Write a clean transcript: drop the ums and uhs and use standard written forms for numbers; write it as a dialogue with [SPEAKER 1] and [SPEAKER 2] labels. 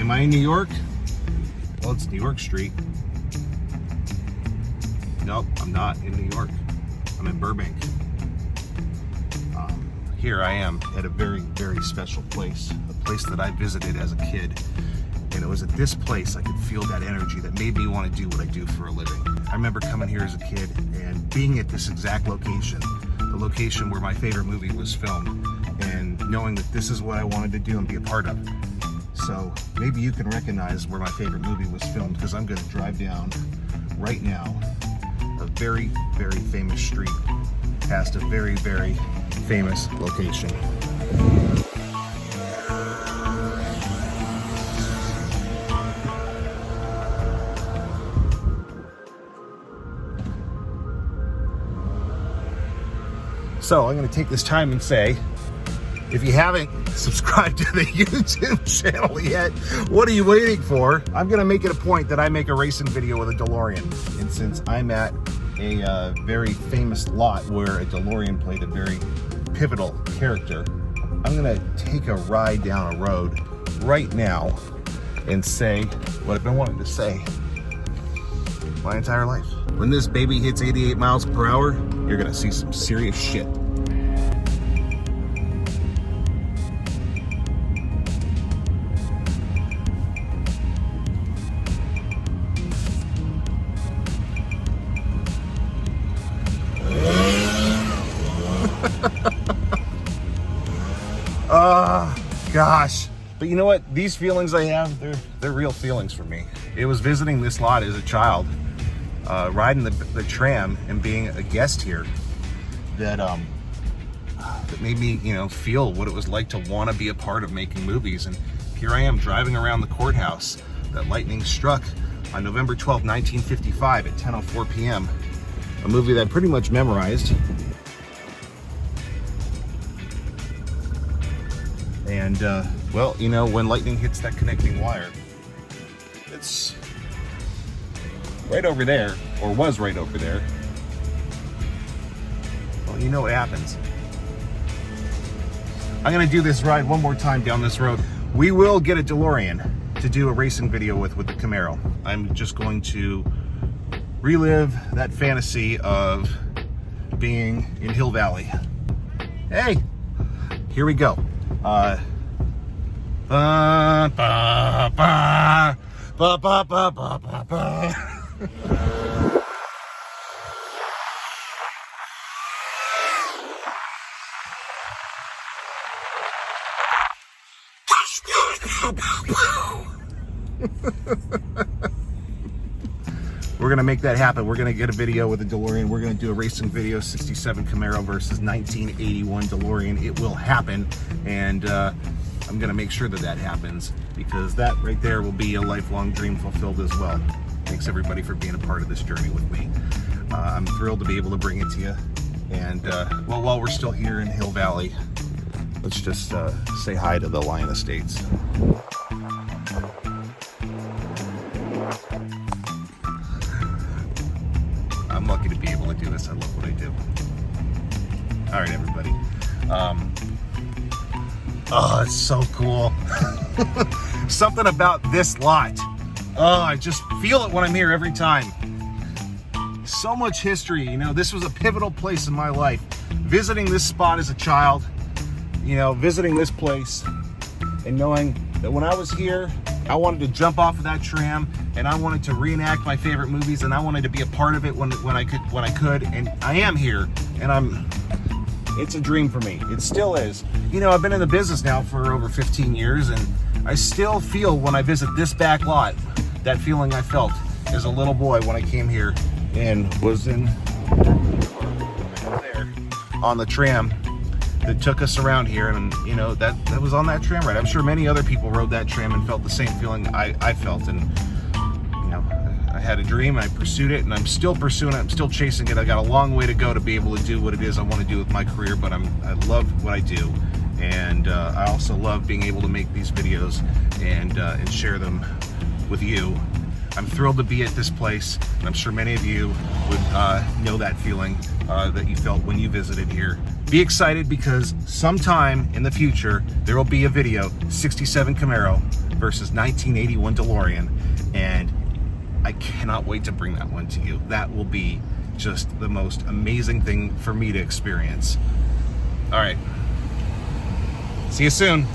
[SPEAKER 1] Am I in New York? Well, it's New York Street. Nope, I'm not in New York. I'm in Burbank. Here I am at a very, very special place. A place that I visited as a kid. And it was at this place I could feel that energy that made me want to do what I do for a living. I remember coming here as a kid and being at this exact location, the location where my favorite movie was filmed, and knowing that this is what I wanted to do and be a part of. So maybe you can recognize where my favorite movie was filmed, because I'm going to drive down right now a very, very famous street past a very, very famous location. So I'm going to take this time and say, if you haven't subscribed to the YouTube channel yet, what are you waiting for? I'm going to make it a point that I make a racing video with a DeLorean. And since I'm at a very famous lot where a DeLorean played a very pivotal character, I'm going to take a ride down a road right now and say what I've been wanting to say my entire life. When this baby hits 88 miles per hour, you're going to see some serious shit. Gosh. But you know what? These feelings I have, they're real feelings for me. It was visiting this lot as a child, riding the tram and being a guest here that made me, feel what it was like to want to be a part of making movies. And here I am driving around the courthouse that lightning struck on November 12, 1955 at 10:04 p.m. A movie that I pretty much memorized. And, well, when lightning hits that connecting wire, it's right over there, or was right over there. Well, you know what happens. I'm going to do this ride one more time down this road. We will get a DeLorean to do a racing video with the Camaro. I'm just going to relive that fantasy of being in Hill Valley. Hey, here we go. Ba ba ba ba ba ba ba ba ba. We're gonna make that happen. We're gonna get a video with a DeLorean. We're gonna do a racing video, 67 Camaro versus 1981 DeLorean. It will happen, and I'm gonna make sure that happens, because that right there will be a lifelong dream fulfilled as well. Thanks everybody for being a part of this journey with me. I'm thrilled to be able to bring it to you. And well, while we're still here in Hill Valley, let's just say hi to the Lion Estates. I'm lucky to be able to do this. I love what I do. All right, everybody. Oh, it's so cool. Something about this lot. Oh, I just feel it when I'm here every time. So much history. This was a pivotal place in my life. Visiting this spot as a child, visiting this place and knowing that when I was here, I wanted to jump off of that tram and I wanted to reenact my favorite movies, and I wanted to be a part of it when I could, and I am here, and it's a dream for me. It still is. I've been in the business now for over 15 years, and I still feel when I visit this back lot that feeling I felt as a little boy when I came here and was there on the tram that took us around here, and that was on that tram ride. I'm sure many other people rode that tram and felt the same feeling I felt, and I had a dream, I pursued it, and I'm still pursuing it, I'm still chasing it. I got a long way to go to be able to do what it is I want to do with my career, but I love what I do, and I also love being able to make these videos and share them with you I'm thrilled to be at this place, and I'm sure many of you would know that feeling that you felt when you visited here. Be excited, because sometime in the future, there will be a video, 67 Camaro versus 1981 DeLorean, and I cannot wait to bring that one to you. That will be just the most amazing thing for me to experience. All right. See you soon.